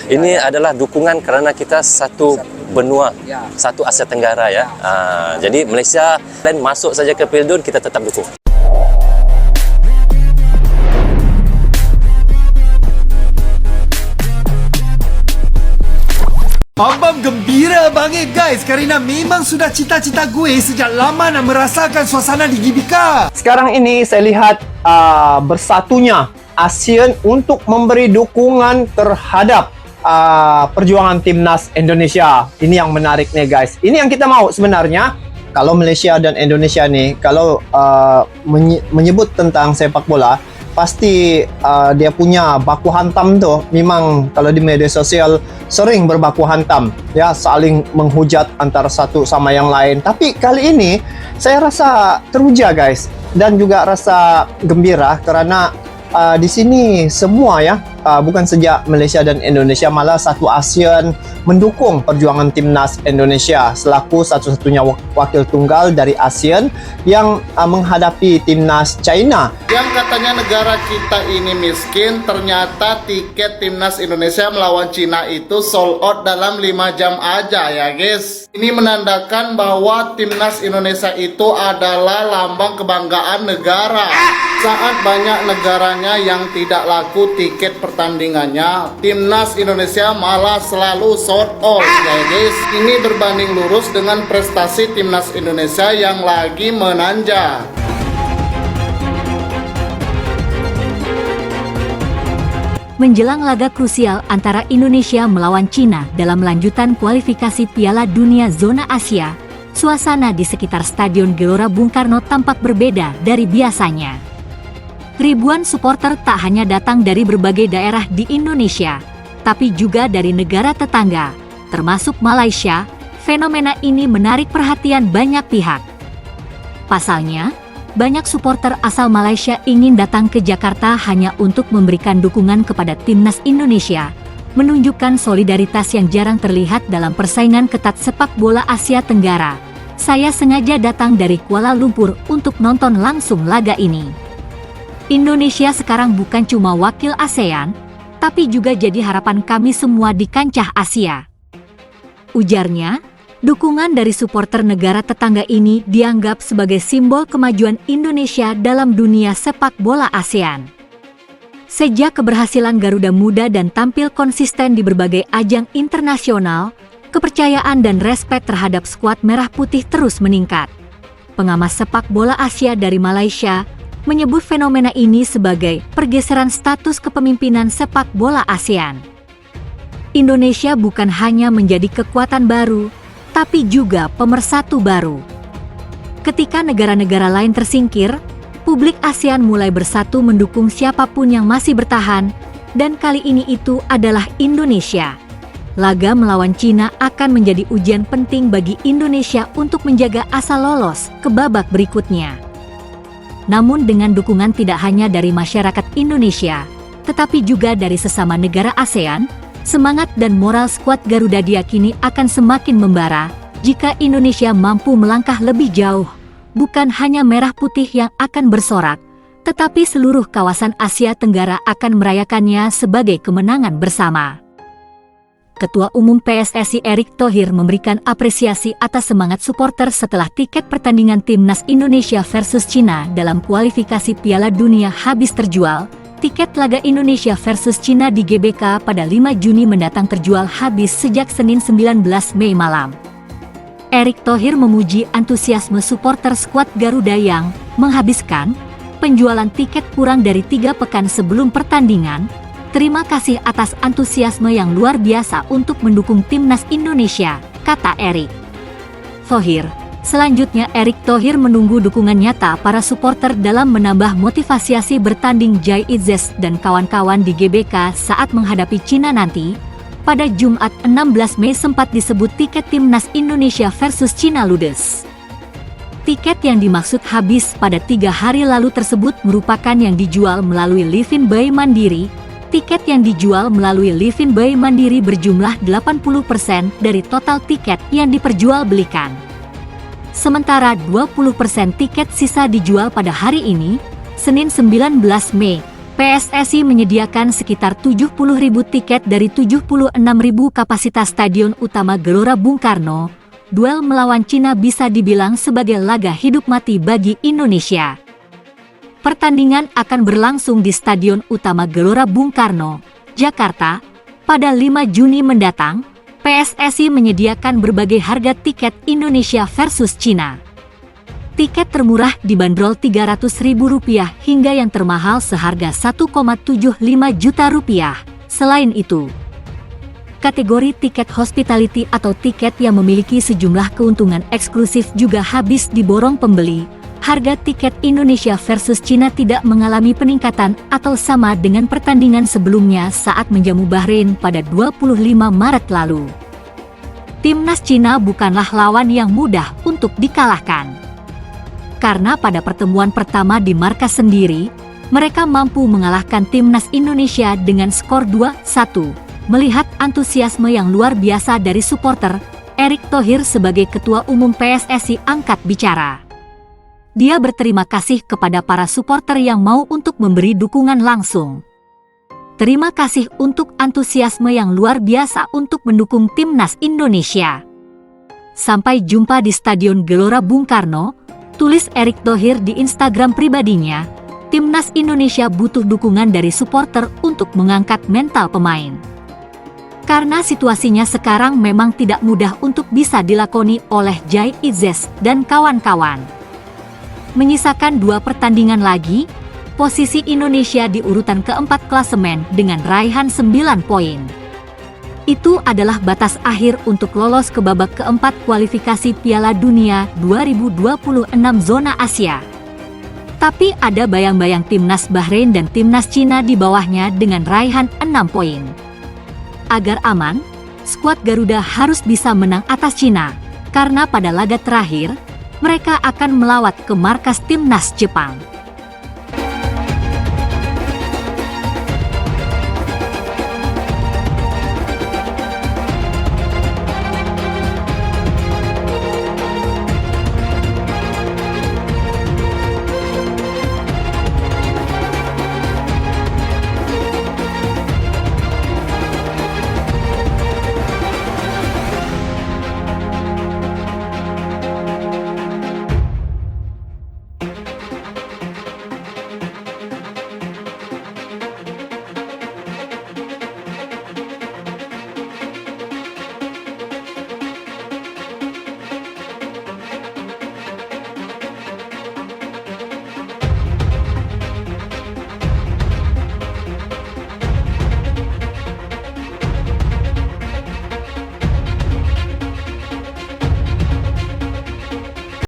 Ini adalah dukungan kerana kita satu benua, satu Asia Tenggara ya. Jadi Malaysia dan masuk saja ke Pildun, kita tetap dukung. Abang gembira banget guys, kerana memang sudah cita-cita gue sejak lama nak merasakan suasana di GBK. Sekarang ini saya lihat bersatunya ASEAN untuk memberi dukungan terhadap perjuangan timnas Indonesia. Ini yang menarik nih guys. Ini yang kita mau sebenarnya. Kalau Malaysia dan Indonesia nih, kalau menyebut tentang sepak bola, pasti dia punya baku hantam tuh. Memang kalau di media sosial sering berbaku hantam ya, saling menghujat antara satu sama yang lain. Tapi kali ini saya rasa teruja guys, dan juga rasa gembira kerana di sini semua ya, bukan saja Malaysia dan Indonesia, malah satu ASEAN mendukung perjuangan timnas Indonesia selaku satu-satunya wakil tunggal dari ASEAN yang menghadapi timnas China. Yang katanya negara kita ini miskin, ternyata tiket timnas Indonesia melawan Cina itu sold out dalam 5 jam aja ya guys. Ini menandakan bahwa timnas Indonesia itu adalah lambang kebanggaan negara. Saat banyak negaranya yang tidak laku tiket pertandingannya, timnas Indonesia malah selalu sold out ya guys. Ini berbanding lurus dengan prestasi timnas Indonesia yang lagi menanjak. Menjelang laga krusial antara Indonesia melawan Cina dalam lanjutan kualifikasi Piala Dunia Zona Asia, suasana di sekitar Stadion Gelora Bung Karno tampak berbeda dari biasanya. Ribuan supporter tak hanya datang dari berbagai daerah di Indonesia, tapi juga dari negara tetangga, termasuk Malaysia. Fenomena ini menarik perhatian banyak pihak. Pasalnya, banyak supporter asal Malaysia ingin datang ke Jakarta hanya untuk memberikan dukungan kepada timnas Indonesia, menunjukkan solidaritas yang jarang terlihat dalam persaingan ketat sepak bola Asia Tenggara. Saya sengaja datang dari Kuala Lumpur untuk nonton langsung laga ini. Indonesia sekarang bukan cuma wakil ASEAN, tapi juga jadi harapan kami semua di kancah Asia. Ujarnya, dukungan dari supporter negara tetangga ini dianggap sebagai simbol kemajuan Indonesia dalam dunia sepak bola ASEAN. Sejak keberhasilan Garuda Muda dan tampil konsisten di berbagai ajang internasional, kepercayaan dan respek terhadap skuad Merah Putih terus meningkat. Pengamat sepak bola Asia dari Malaysia menyebut fenomena ini sebagai pergeseran status kepemimpinan sepak bola ASEAN. Indonesia bukan hanya menjadi kekuatan baru, tapi juga pemersatu baru. Ketika negara-negara lain tersingkir, publik ASEAN mulai bersatu mendukung siapapun yang masih bertahan, dan kali ini itu adalah Indonesia. Laga melawan Cina akan menjadi ujian penting bagi Indonesia untuk menjaga asa lolos ke babak berikutnya. Namun dengan dukungan tidak hanya dari masyarakat Indonesia, tetapi juga dari sesama negara ASEAN, semangat dan moral skuad Garuda diyakini akan semakin membara jika Indonesia mampu melangkah lebih jauh. Bukan hanya Merah Putih yang akan bersorak, tetapi seluruh kawasan Asia Tenggara akan merayakannya sebagai kemenangan bersama. Ketua Umum PSSI Erick Thohir memberikan apresiasi atas semangat supporter setelah tiket pertandingan timnas Indonesia versus Cina dalam kualifikasi Piala Dunia habis terjual. Tiket laga Indonesia versus Cina di GBK pada 5 Juni mendatang terjual habis sejak Senin 19 Mei malam. Erick Thohir memuji antusiasme supporter skuad Garuda yang menghabiskan penjualan tiket kurang dari 3 pekan sebelum pertandingan. Terima kasih atas antusiasme yang luar biasa untuk mendukung timnas Indonesia, kata Erick Thohir. Selanjutnya Erick Thohir menunggu dukungan nyata para supporter dalam menambah motivasi bertanding Jai Izzes dan kawan-kawan di GBK saat menghadapi Cina nanti. Pada Jumat 16 Mei sempat disebut tiket timnas Indonesia versus Cina ludes. Tiket yang dimaksud habis pada 3 hari lalu tersebut merupakan yang dijual melalui Livin Bay Mandiri. Tiket yang dijual melalui Livin Bay Mandiri berjumlah 80% dari total tiket yang diperjualbelikan. Sementara 20% tiket sisa dijual pada hari ini, Senin 19 Mei. PSSI menyediakan sekitar 70.000 tiket dari 76.000 kapasitas Stadion Utama Gelora Bung Karno. Duel melawan Cina bisa dibilang sebagai laga hidup mati bagi Indonesia. Pertandingan akan berlangsung di Stadion Utama Gelora Bung Karno, Jakarta, pada 5 Juni mendatang. PSSI menyediakan berbagai harga tiket Indonesia versus Cina. Tiket termurah dibanderol Rp300.000 hingga yang termahal seharga Rp1,75 juta. Selain itu, kategori tiket hospitality atau tiket yang memiliki sejumlah keuntungan eksklusif juga habis diborong pembeli. Harga tiket Indonesia versus Cina tidak mengalami peningkatan atau sama dengan pertandingan sebelumnya saat menjamu Bahrain pada 25 Maret lalu. Timnas Cina bukanlah lawan yang mudah untuk dikalahkan. Karena pada pertemuan pertama di markas sendiri, mereka mampu mengalahkan Timnas Indonesia dengan skor 2-1. Melihat antusiasme yang luar biasa dari supporter, Erick Thohir sebagai Ketua Umum PSSI angkat bicara. Dia berterima kasih kepada para supporter yang mau untuk memberi dukungan langsung. Terima kasih untuk antusiasme yang luar biasa untuk mendukung Timnas Indonesia. Sampai jumpa di Stadion Gelora Bung Karno, tulis Erick Thohir di Instagram pribadinya. Timnas Indonesia butuh dukungan dari supporter untuk mengangkat mental pemain. Karena situasinya sekarang memang tidak mudah untuk bisa dilakoni oleh Jai Izzes dan kawan-kawan. Menyisakan 2 pertandingan lagi, posisi Indonesia di urutan keempat klasemen dengan raihan 9 poin. Itu adalah batas akhir untuk lolos ke babak keempat kualifikasi Piala Dunia 2026 zona Asia. Tapi ada bayang-bayang Timnas Bahrain dan Timnas Cina di bawahnya dengan raihan 6 poin. Agar aman, skuad Garuda harus bisa menang atas Cina, karena pada laga terakhir, mereka akan melawat ke markas Timnas Jepang.